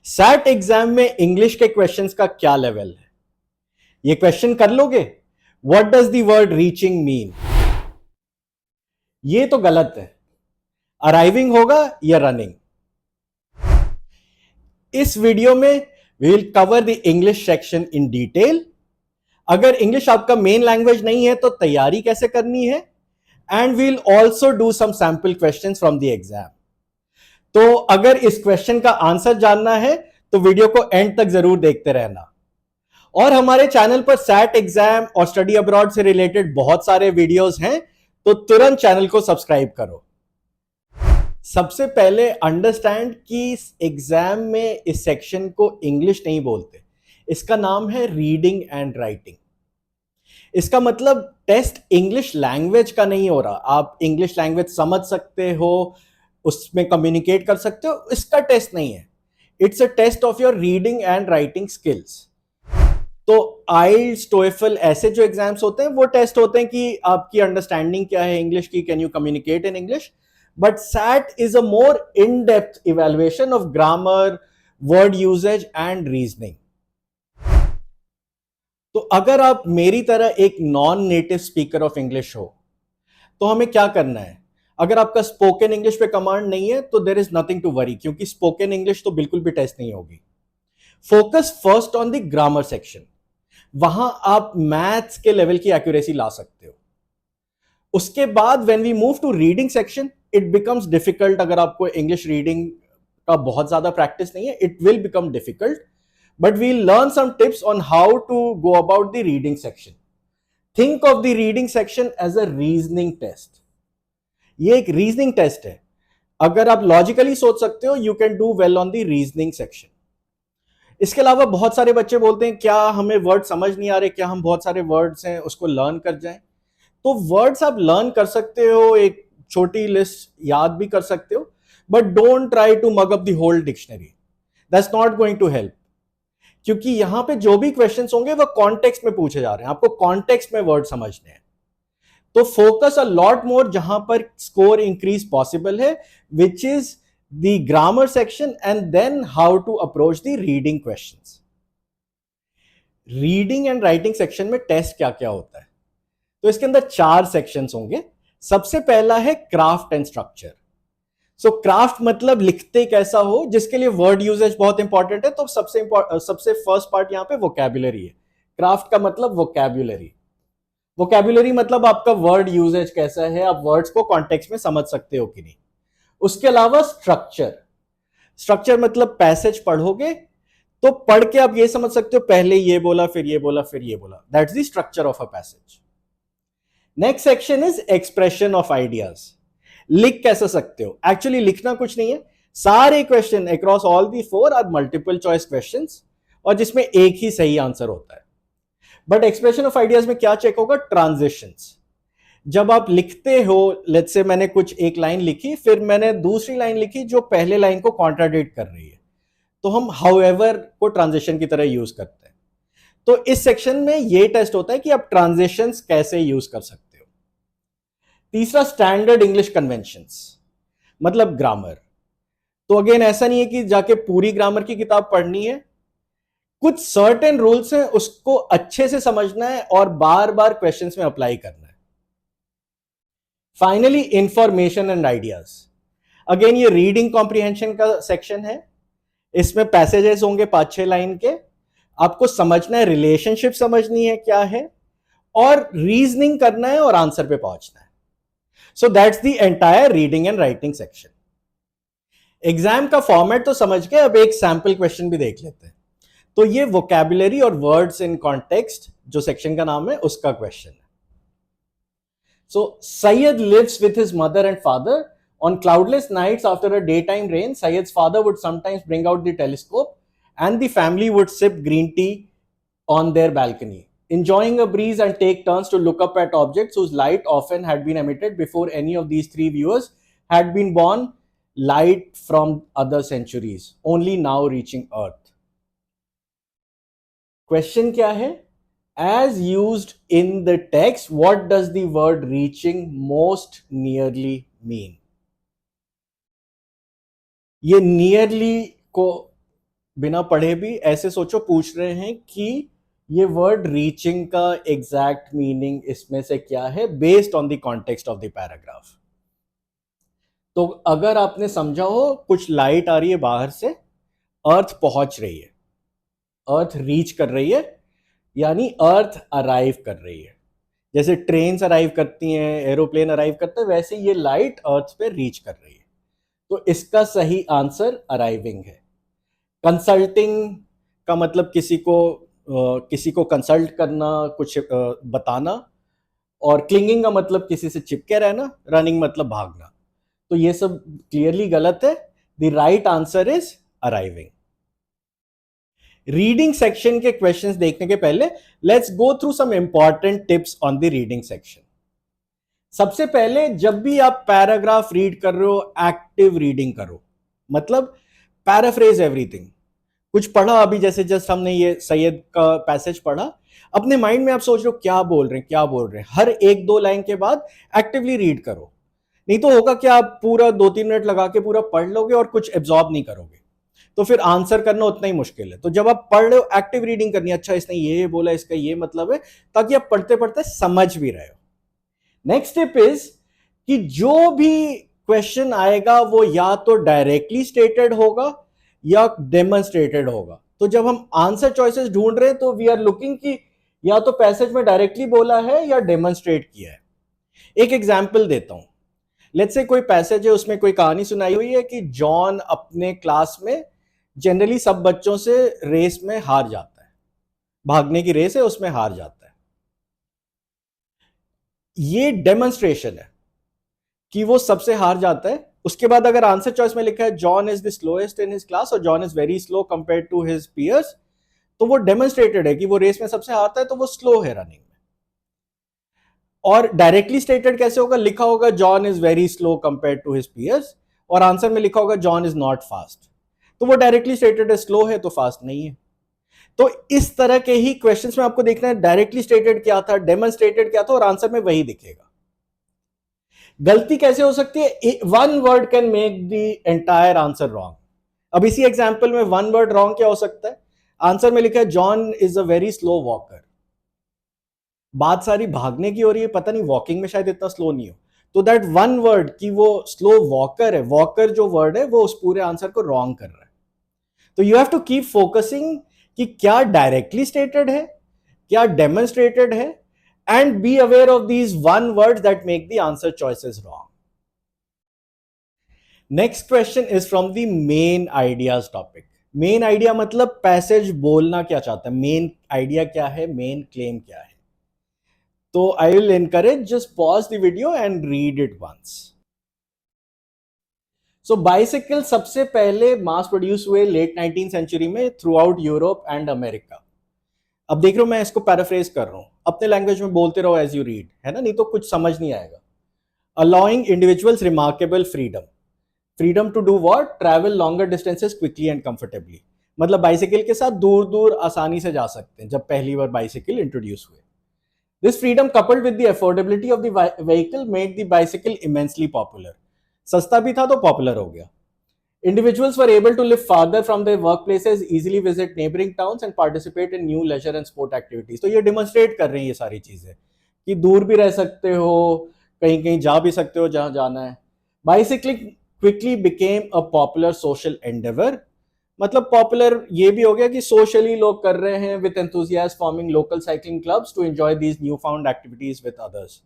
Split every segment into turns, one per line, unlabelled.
Set exam में English के questions का क्या लेवल है? ये क्वेश्चन कर लोगे? What does the word reaching mean? ये तो गलत है। अराइविंग होगा या रनिंग? इस वीडियो में we will cover the English section in detail. अगर इंग्लिश आपका मेन लैंग्वेज नहीं है तो तैयारी कैसे करनी है, and we will also do some sample questions from the exam. तो अगर इस क्वेश्चन का आंसर जानना है तो वीडियो को एंड तक जरूर देखते रहना। और हमारे चैनल पर सैट एग्जाम और स्टडी अब्रॉड से रिलेटेड बहुत सारे वीडियोस हैं, तो तुरंत चैनल को सब्सक्राइब करो। सबसे पहले अंडरस्टैंड कि इस एग्जाम में इस सेक्शन को इंग्लिश नहीं बोलते, इसका नाम है रीडिंग एंड राइटिंग। इसका मतलब टेस्ट इंग्लिश लैंग्वेज का नहीं हो रहा। आप इंग्लिश लैंग्वेज समझ सकते हो, उसमें कम्युनिकेट कर सकते हो, इसका टेस्ट नहीं है। It's a test of your reading and writing skills. तो आइल्स, टोएफल ऐसे जो एग्जाम्स होते हैं वो टेस्ट होते हैं कि आपकी अंडरस्टैंडिंग क्या है इंग्लिश की, can you communicate in English. But SAT is a more in depth evaluation of grammar, word usage and reasoning. तो अगर आप मेरी तरह एक non native speaker of English हो तो हमें क्या करना है? अगर आपका स्पोकन इंग्लिश पे कमांड नहीं है तो there is nothing to worry, क्योंकि स्पोकन इंग्लिश तो बिल्कुल भी टेस्ट नहीं होगी। Focus first on the grammar section. वहां आप मैथ्स के लेवल की एक्यूरेसी ला सकते हो। उसके बाद when we move to reading section it becomes difficult. अगर आपको इंग्लिश रीडिंग का बहुत ज्यादा प्रैक्टिस नहीं है, it will become difficult, but we learn some tips on how to go about the reading section. Think of the reading section as a reasoning test. ये एक reasoning test है। अगर आप लॉजिकली सोच सकते हो, you can do well on the reasoning section. इसके अलावा बहुत सारे बच्चे बोलते हैं क्या हमें वर्ड समझ नहीं आ रहे, क्या हम बहुत सारे वर्ड्स हैं उसको लर्न कर जाएं? तो वर्ड्स आप लर्न कर सकते हो, एक छोटी लिस्ट याद भी कर सकते हो, but don't try to mug up the whole dictionary. That's not going to help, क्योंकि यहां पे जो भी क्वेश्चंस होंगे वो कॉन्टेक्स्ट में पूछे जा रहे हैं, आपको कॉन्टेक्स्ट में वर्ड समझने हैं। तो फोकस अ लॉट मोर जहां पर स्कोर इंक्रीज पॉसिबल है, which is the grammar section, and then how to approach the reading questions. Reading and writing section में टेस्ट क्या क्या होता है? तो इसके अंदर 4 सेक्शंस होंगे। सबसे पहला है craft and structure. So craft मतलब लिखते कैसा हो, जिसके लिए वर्ड यूजेज बहुत इंपॉर्टेंट है। तो सबसे फर्स्ट पार्ट यहां पे वोकैबुलरी है। क्राफ्ट का मतलब वोकैबुलरी। वोकैबुलरी मतलब आपका वर्ड यूजेज कैसा है, आप वर्ड्स को कॉन्टेक्स्ट में समझ सकते हो कि नहीं। उसके अलावा स्ट्रक्चर। स्ट्रक्चर मतलब पैसेज पढ़ोगे तो पढ़ के आप ये समझ सकते हो पहले ये बोला, फिर ये बोला, फिर ये बोला। That's the structure of a passage. Next section is expression of ideas. लिख कैसे सकते हो? एक्चुअली लिखना कुछ नहीं है। सारे question across all the 4 are multiple choice questions, और जिसमें एक ही सही आंसर होता है। बट एक्सप्रेशन ऑफ आइडियाज में क्या चेक होगा? ट्रांजिशंस। जब आप लिखते हो, लेट्स से मैंने कुछ एक लाइन लिखी, फिर मैंने दूसरी लाइन लिखी जो पहले लाइन को कॉन्ट्राडिक्ट कर रही है, तो हम हाउएवर को ट्रांजिशन की तरह यूज करते हैं। तो इस सेक्शन में ये टेस्ट होता है कि आप ट्रांजिशंस कैसे यूज कर सकते हो। तीसरा स्टैंडर्ड इंग्लिश कन्वेंशंस, मतलब ग्रामर। तो अगेन ऐसा नहीं है कि जाके पूरी ग्रामर की किताब पढ़नी है। कुछ सर्टेन रूल्स हैं, उसको अच्छे से समझना है और बार बार क्वेश्चंस में अप्लाई करना है। Finally information and ideas. Again ये रीडिंग कॉम्प्रिहेंशन का सेक्शन है। इसमें पैसेजेस होंगे 5-6 लाइन के। आपको समझना है, रिलेशनशिप समझनी है क्या है, और रीजनिंग करना है और आंसर पे पहुंचना है। So that's the entire reading and writing section. Exam का फॉर्मेट तो समझ गए, अब एक सैंपल क्वेश्चन भी देख लेते हैं। तो ये वोकैबुलरी और वर्ड्स इन कॉन्टेक्स्ट जो सेक्शन का नाम है उसका क्वेश्चन है। So Syed lives with his mother and father. On cloudless nights after a daytime rain, Syed's father would sometimes bring out the telescope and the family would sip green tea on their balcony, enjoying a breeze, and take turns to look up at objects whose light often had been emitted before any of these three viewers had been born, light from other centuries, only now reaching Earth. Question क्या है? As used in the text, what does the word reaching most nearly mean? ये nearly को बिना पढ़े भी ऐसे सोचो पूछ रहे हैं कि ये वर्ड रीचिंग का एग्जैक्ट मीनिंग इसमें से क्या है based on the context of the paragraph. तो अगर आपने समझा हो कुछ लाइट आ रही है बाहर से, अर्थ पहुंच रही है, अर्थ रीच कर रही है, यानी अर्थ अराइव कर रही है। जैसे ट्रेन अराइव करती हैं, एरोप्लेन अराइव करता है, वैसे ये लाइट अर्थ पे रीच कर रही है। तो इसका सही आंसर अराइविंग है। कंसल्टिंग का मतलब किसी को कंसल्ट करना, कुछ बताना। और क्लिंगिंग का मतलब किसी से चिपके रहना, रनिंग मतलब भागना। तो ये सब क्लियरली गलत है। The right answer is arriving. Reading section के क्वेश्चंस देखने के पहले let's go through some important tips on the reading section. सबसे पहले जब भी आप पैराग्राफ रीड कर रहे हो, एक्टिव रीडिंग करो। मतलब पैराफ्रेज एवरीथिंग। कुछ पढ़ा अभी, जैसे जस्ट हमने ये सैयद का पैसेज पढ़ा, अपने माइंड में आप सोच रहे हो क्या बोल रहे हैं क्या बोल रहे हैं, हर एक दो लाइन के बाद एक्टिवली रीड करो। नहीं तो होगा कि आप पूरा 2-3 मिनट लगा के पूरा पढ़ लोगे और कुछ एब्जॉर्ब नहीं करोगे, तो फिर आंसर करना उतना ही मुश्किल है। तो जब आप पढ़ रहे हो, एक्टिव रीडिंग करनी है। अच्छा इसने ये बोला, इसका ये मतलब है, ताकि आप पढ़ते पढ़ते समझ भी रहे हो। नेक्स्ट टिप इज कि जो भी क्वेश्चन आएगा वो या तो डायरेक्टली स्टेटेड होगा या डेमोन्स्ट्रेटेड होगा। तो जब हम आंसर चॉइसेस ढूंढ रहे हैं तो वी आर लुकिंग कि या तो पैसेज में डायरेक्टली बोला है या डेमोन्स्ट्रेट किया है। एक एग्जांपल देता हूं। लेट्स से कोई पैसेज है, उसमें कोई कहानी सुनाई हुई है कि जॉन अपने क्लास में जनरली सब बच्चों से रेस में हार जाता है, भागने की रेस है उसमें हार जाता है। ये डेमोन्स्ट्रेशन है कि वो सबसे हार जाता है। उसके बाद अगर आंसर चॉइस में लिखा है John is the slowest in his class और John is very slow compare to his peers, तो वो डेमोन्स्ट्रेटेड है कि वो रेस में सबसे हारता है, तो वो स्लो है रनिंग में। और डायरेक्टली स्टेटेड कैसे होगा? लिखा होगा John is very slow compare to his peers और आंसर में लिखा होगा जॉन इज नॉट फास्ट, तो वो डायरेक्टली स्टेटेड है, स्लो है तो फास्ट नहीं है। तो इस तरह के ही क्वेश्चंस में आपको देखना है डायरेक्टली स्टेटेड क्या था, डेमोन्स्ट्रेटेड क्या था, और आंसर में वही दिखेगा। गलती कैसे हो सकती है? One word can make the entire answer wrong. अब इसी एग्जांपल में वन वर्ड रॉन्ग क्या हो सकता है? आंसर में लिखा है John is a very slow walker, बात सारी भागने की हो रही है, पता नहीं वॉकिंग में शायद इतना स्लो नहीं हो। तो दैट वन वर्ड कि वो स्लो वॉकर है, वॉकर जो वर्ड है वो उस पूरे आंसर को रॉन्ग कर रहा है। तो you have to keep focusing कि क्या डायरेक्टली स्टेटेड है, क्या डेमोन्स्ट्रेटेड है, and be aware of these one word that make the answer choices wrong. Next question is from the main ideas topic. Main idea मतलब passage बोलना क्या चाहता है, मेन आइडिया क्या है, मेन क्लेम क्या है। तो I will encourage just pause the video and read it once. So bicycle सबसे पहले मास प्रोड्यूस हुए लेट 19th सेंचुरी में throughout Europe and America. अब देख रहे हो मैं इसको पैराफ्रेज कर रहा हूं, अपने लैंग्वेज में बोलते रहो एज यू रीड, है ना, नहीं तो कुछ समझ नहीं आएगा। Allowing individuals remarkable freedom, freedom to do what? Travel longer distances quickly and comfortably. मतलब बाइसिकल के साथ दूर दूर आसानी से जा सकते हैं जब पहली बार बाइसिकल इंट्रोड्यूस हुए। This freedom coupled with the affordability of the vehicle made the bicycle immensely popular. सस्ता भी था तो पॉपुलर हो गया। Individuals were able to live farther from their workplaces, easily visit neighboring towns and participate in new leisure and sport activities. तो ये demonstrate कर रही हैं ये सारी चीजें कि दूर भी रह सकते हो, कहीं कहीं जा भी सकते हो जहां जाना है। Bicycling quickly became a popular social endeavor. मतलब पॉपुलर ये भी हो गया कि सोशली लोग कर रहे हैं with enthusiasm forming local cycling clubs to enjoy these newfound activities with others.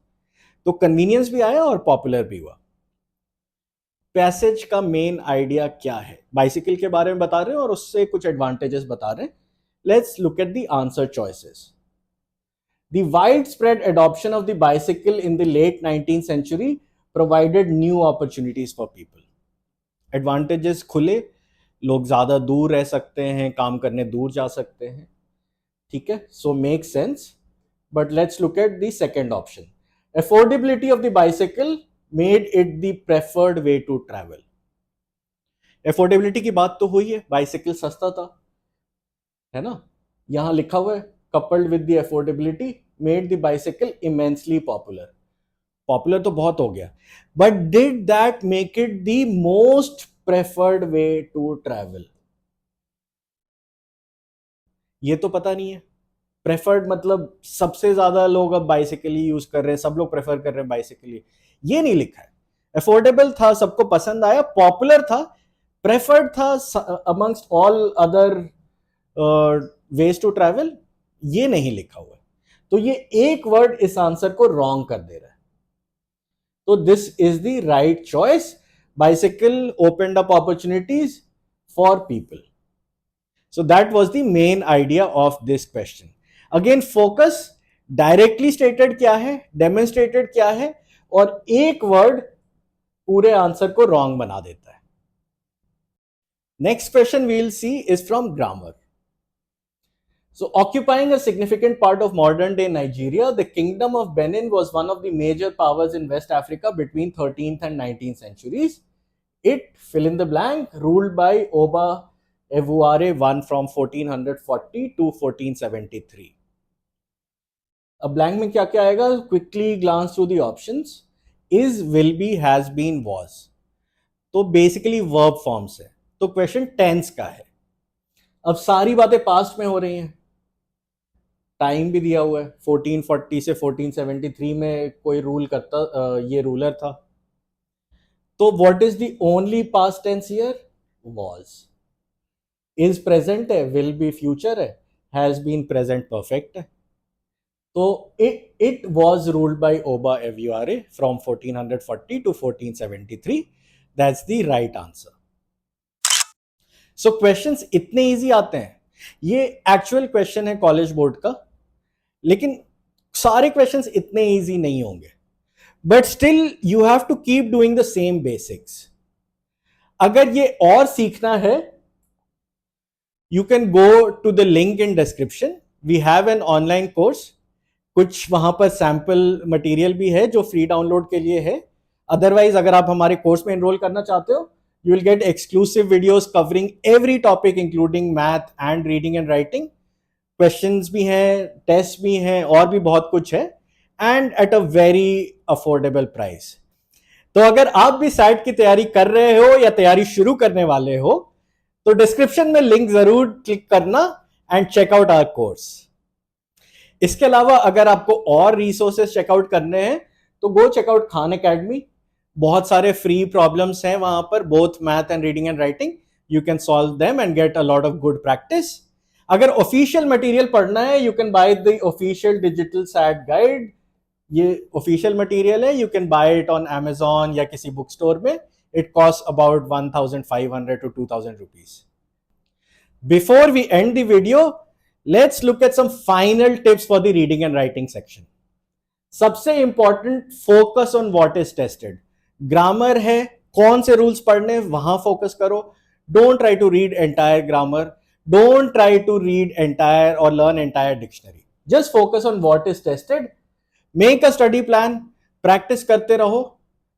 तो कन्वीनियंस भी आया और पॉपुलर भी हुआ। पैसेज का मेन आइडिया क्या है? बाइसिकल के बारे में बता रहे हैं और उससे कुछ एडवांटेजेस बता रहे हैं। Let's look at the answer choices. The widespread adoption of the bicycle in the late 19th century provided new opportunities for people. Advantages खुले, लोग ज्यादा दूर रह सकते हैं, काम करने दूर जा सकते हैं, ठीक है, so makes sense. But let's look at the second option. Affordability of the bicycle made it the preferred way to travel. Affordability की बात तो हुई है, बाइसिकल सस्ता था, है ना, यहां लिखा हुआ है coupled with the affordability made the bicycle immensely popular. Popular तो बहुत हो गया, but did that make it the most preferred way to travel? ये तो पता नहीं है। प्रेफर्ड मतलब सबसे ज्यादा लोग अब बाइसिकल ही यूज कर रहे हैं, सब लोग प्रेफर कर रहे हैं बाइसिकल, ये नहीं लिखा है। अफोर्डेबल था, सबको पसंद आया, पॉपुलर था, प्रेफर्ड था amongst all other ways to travel, ये नहीं लिखा हुआ है। तो ये एक वर्ड इस आंसर को रॉन्ग कर दे रहा है। तो this is the right choice. Bicycle opened up opportunities for people. So that was the main idea of this question. Again, focus directly stated क्या है, डेमोन्स्ट्रेटेड क्या है, और एक वर्ड पूरे आंसर को रॉन्ग बना देता है. Next question we will see is from grammar. So, occupying a significant part of modern day Nigeria, the Kingdom of Benin was one of the major powers in West Africa between 13th and 19th centuries. It, fill in the blank, ruled by Oba Evuare I from 1440 to 1473. अब blank में क्या क्या आएगा? Quickly glance through the options. Is, will be, has been, was. तो basically verb forms है. तो question tense का है. अब सारी बातें पास्ट में हो रही हैं, टाइम भी दिया हुआ है. 1440 से 1473 में कोई रूल करता, ये रूलर था. तो what is the only past tense here? Was. Is present है, विल बी फ्यूचर है, हैज बीन प्रेजेंट परफेक्ट है. तो it was ruled by Oba Evuare from 1440 to 1473. That's the right answer. So questions इतने easy आते हैं. ये actual question है college board का, लेकिन सारे questions इतने easy नहीं होंगे. But still you have to keep doing the same basics. अगर ये और सीखना है, you can go to the link in description. We have an online course. कुछ वहां पर सैंपल मटेरियल भी है जो फ्री डाउनलोड के लिए है. अदरवाइज अगर आप हमारे कोर्स में एनरोल करना चाहते हो, you will get exclusive videos covering every topic including math and reading and writing. Questions भी हैं, टेस्ट भी हैं, और भी बहुत कुछ है, and at a very affordable price. तो अगर आप भी साइट की तैयारी कर रहे हो या तैयारी शुरू करने वाले हो, तो डिस्क्रिप्शन में लिंक जरूर क्लिक करना and check out our course. इसके अलावा अगर आपको और रिसोर्सेज चेकआउट करने हैं, तो गो चेकआउट खान एकेडमी. बहुत सारे फ्री प्रॉब्लम्स हैं वहां पर, both math and reading and writing. You can solve them and get a lot of good practice. अगर ऑफिशियल मटेरियल पढ़ना है, you can buy the official digital SAT guide. ये official material है, you can buy it on Amazon या किसी book store में. It cost about 1500 to 2000 rupees. Before we end the video, let's look at some final tips for the reading and writing section. सबसे important, focus on what is tested. Grammar है, कौन से rules पढ़ने वहां focus करो. Don't try to read entire grammar, don't try to read entire और learn entire dictionary. Just focus on what is tested. Make a study plan, practice करते रहो,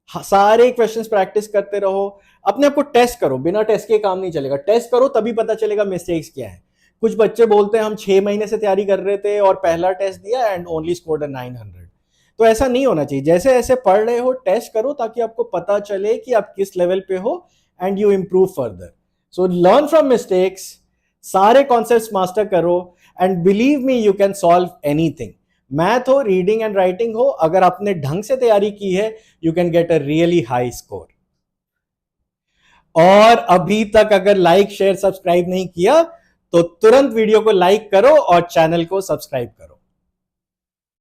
सारे क्वेश्चंस प्रैक्टिस करते रहो. अपने आप को टेस्ट करो, बिना टेस्ट के काम नहीं चलेगा. टेस्ट करो तभी पता चलेगा मिस्टेक्स क्या है. कुछ बच्चे बोलते हैं हम 6 महीने से तैयारी कर रहे थे और पहला टेस्ट दिया एंड ओनली स्कोर्ड 900. तो ऐसा नहीं होना चाहिए. जैसे ऐसे पढ़ रहे हो, टेस्ट करो ताकि आपको पता चले कि आप किस लेवल पे हो and you improve further. So learn from mistakes, सारे कॉन्सेप्ट्स मास्टर करो, and believe me you can solve anything. Math हो, रीडिंग एंड राइटिंग हो, अगर आपने ढंग से तैयारी की है, you can get a really high score. और अभी तक अगर लाइक, शेयर, सब्सक्राइब नहीं किया, तो तुरंत वीडियो को लाइक करो और चैनल को सब्सक्राइब करो.